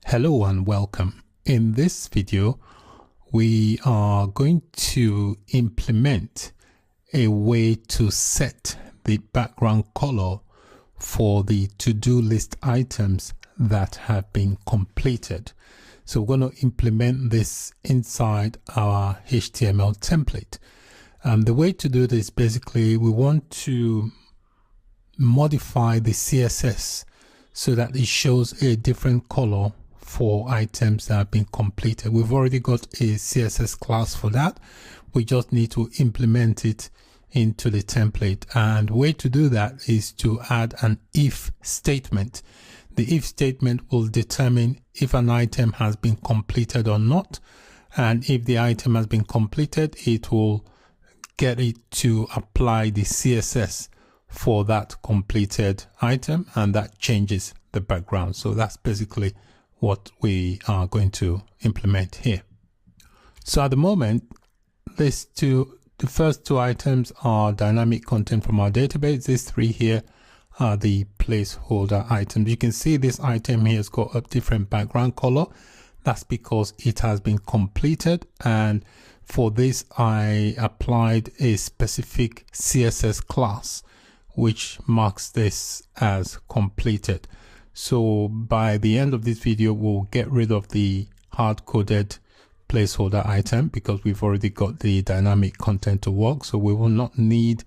Hello and welcome. In this video, we are going to implement a way to set the background color for the to-do list items that have been completed. So we're going to implement this inside our HTML template. The way to do this, basically, we want to modify the CSS so that it shows a different color for items that have been completed. We've already got a CSS class for that. We just need to implement it into the template. And the way to do that is to add an if statement. The if statement will determine if an item has been completed or not. And if the item has been completed, it will get it to apply the CSS for that completed item, and that changes the background. So that's basically what we are going to implement here. So at the moment, the first two items are dynamic content from our database. These three here are the placeholder items. You can see this item here has got a different background color. That's because it has been completed, and for this I applied a specific CSS class which marks this as completed. So by the end of this video, we'll get rid of the hard-coded placeholder item because we've already got the dynamic content to work. So we will not need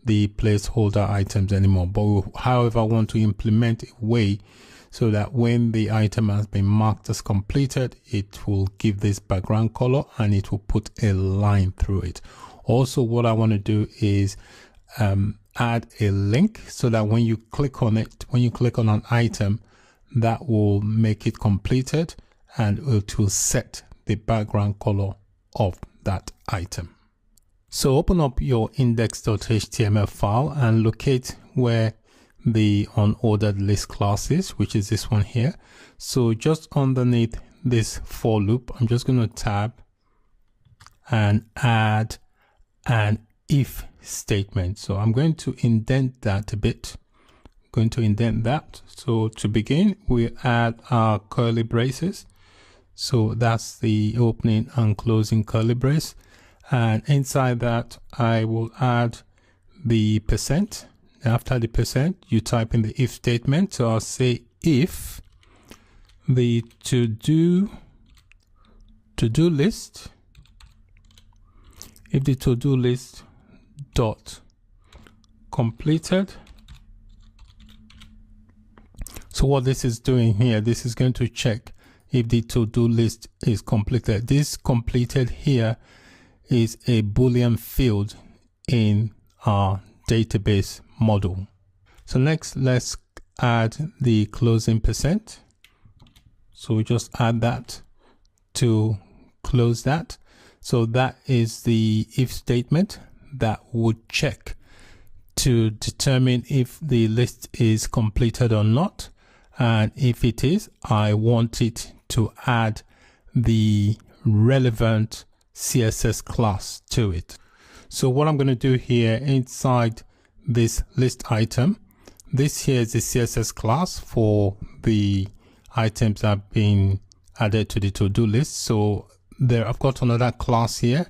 the placeholder items anymore. But we, however, want to implement a way so that when the item has been marked as completed, it will give this background color and it will put a line through it. Also, what I want to do is add a link so that when you click on it, when you click on an item, that will make it completed and it will set the background color of that item. So open up your index.html file and locate where the unordered list class is, which is this one here. So just underneath this for loop, I'm just going to tab and add an if statement. So I'm going to indent that a bit. I'm going to indent that. So to begin, we add our curly braces. So that's the opening and closing curly brace. And inside that, I will add the percent. After the percent, you type in the if statement. So I'll say if the to-do list, if the to-do list dot completed. So what this is doing here, this is going to check if the to-do list is completed. This completed here is a Boolean field in our database model. So next, let's add the closing percent. So we just add that to close that. So that is the if statement that would check to determine if the list is completed or not. And if it is, I want it to add the relevant CSS class to it. So what I'm going to do here inside this list item, this here is the CSS class for the items that have been added to the to-do list. So there I've got another class here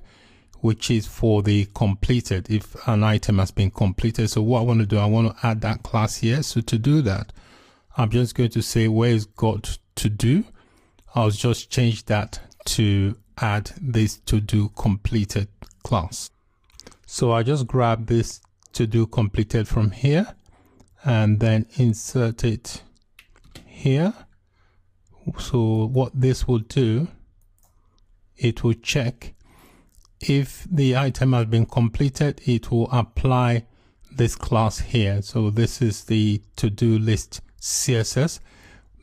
which is for the completed, if an item has been completed. So what I want to do, I want to add that class here. So to do that, I'm just going to say where it's got to do. I'll just change that to add this to do completed class. So I just grab this to do completed from here and then insert it here. So what this will do, it will check if the item has been completed, it will apply this class here. So this is the to-do list CSS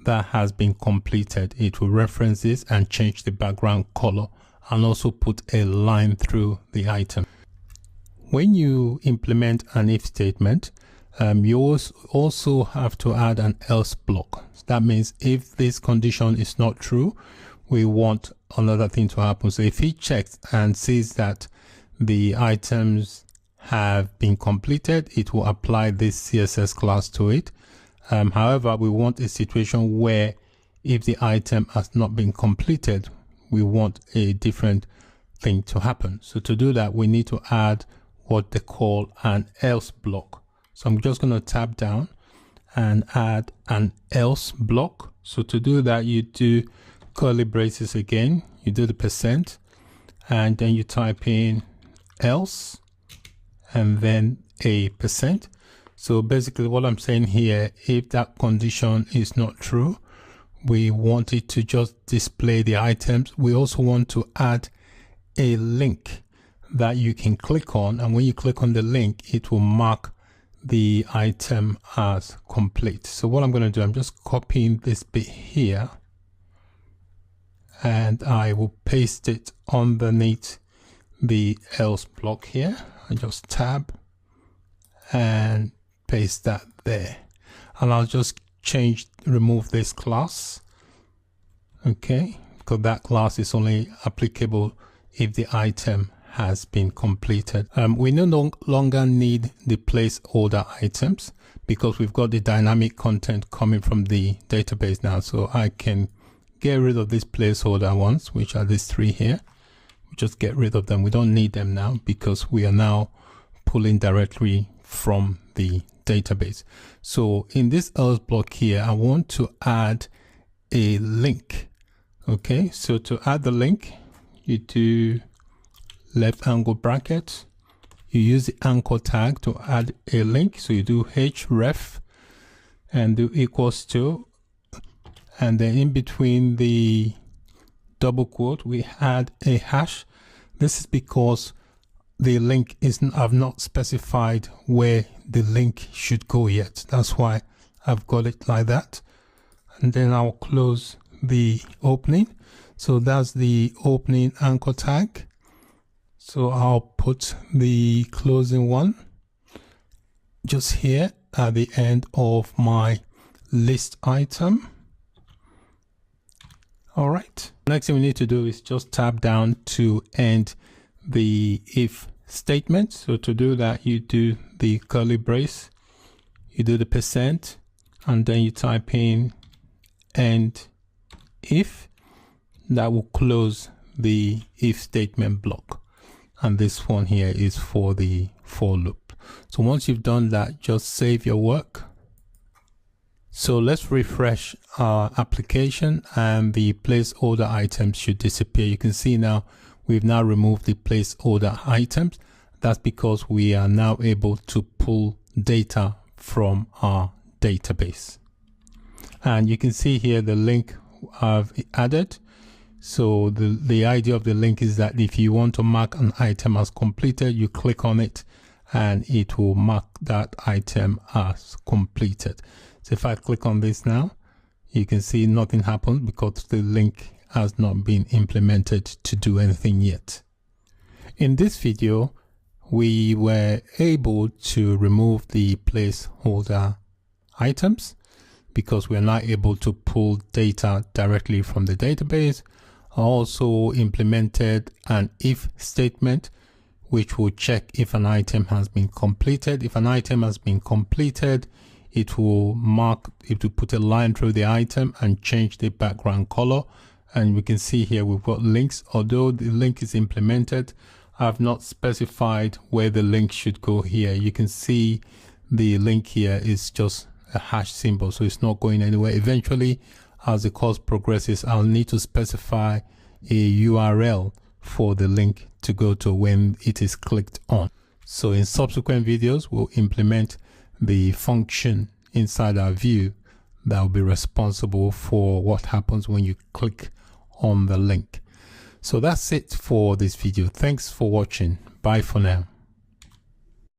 that has been completed. It will reference this and change the background color and also put a line through the item. When you implement an if statement, you also have to add an else block. That means if this condition is not true, we want another thing to happen. So if he checks and sees that the items have been completed, it will apply this CSS class to it. However, we want a situation where if the item has not been completed, we want a different thing to happen. So to do that, we need to add what they call an else block. So I'm just going to tab down and add an else block. So to do that, you do curly braces again, you do the %, and then you type in else and then a %. So basically what I'm saying here, if that condition is not true, we want it to just display the items. We also want to add a link that you can click on, and when you click on the link, it will mark the item as complete. So what I'm going to do, I'm just copying this bit here and I will paste it underneath the else block here. I just tab and paste that there, and I'll just remove this class, okay, because that class is only applicable if the item has been completed. We no longer need the placeholder items because we've got the dynamic content coming from the database now. So I can get rid of these placeholder ones, which are these 3 here. We just get rid of them. We don't need them now because we are now pulling directly from the database. So in this else block here, I want to add a link. Okay, so to add the link, you do left angle bracket, you use the anchor tag to add a link. So you do href and do equals to, and then in between the double quote we add a hash. This is because the link I've not specified where the link should go yet. That's why I've got it like that. And then I'll close the opening. So that's the opening anchor tag. So I'll put the closing one just here at the end of my list item. All right. Next thing we need to do is just tab down to end the if statement. So to do that, you do the curly brace, you do the %, and then you type in end if. That will close the if statement block. And this one here is for the for loop. So once you've done that, just save your work. So let's refresh our application and the placeholder items should disappear. You can see now we've now removed the placeholder items. That's because we are now able to pull data from our database. And you can see here the link I've added. So the idea of the link is that if you want to mark an item as completed, you click on it and it will mark that item as completed. So if I click on this now, you can see nothing happens because the link has not been implemented to do anything yet. In this video, we were able to remove the placeholder items because we are not able to pull data directly from the database. I also implemented an if statement, which will check if an item has been completed. If an item has been completed, it will put a line through the item and change the background color. And we can see here we've got links. Although the link is implemented, I've not specified where the link should go here. You can see the link here is just a hash symbol, so it's not going anywhere. Eventually, as the course progresses, I'll need to specify a URL for the link to go to when it is clicked on. So in subsequent videos, we'll implement the function inside our view that will be responsible for what happens when you click on the link. So that's it for this video. Thanks for watching. Bye for now.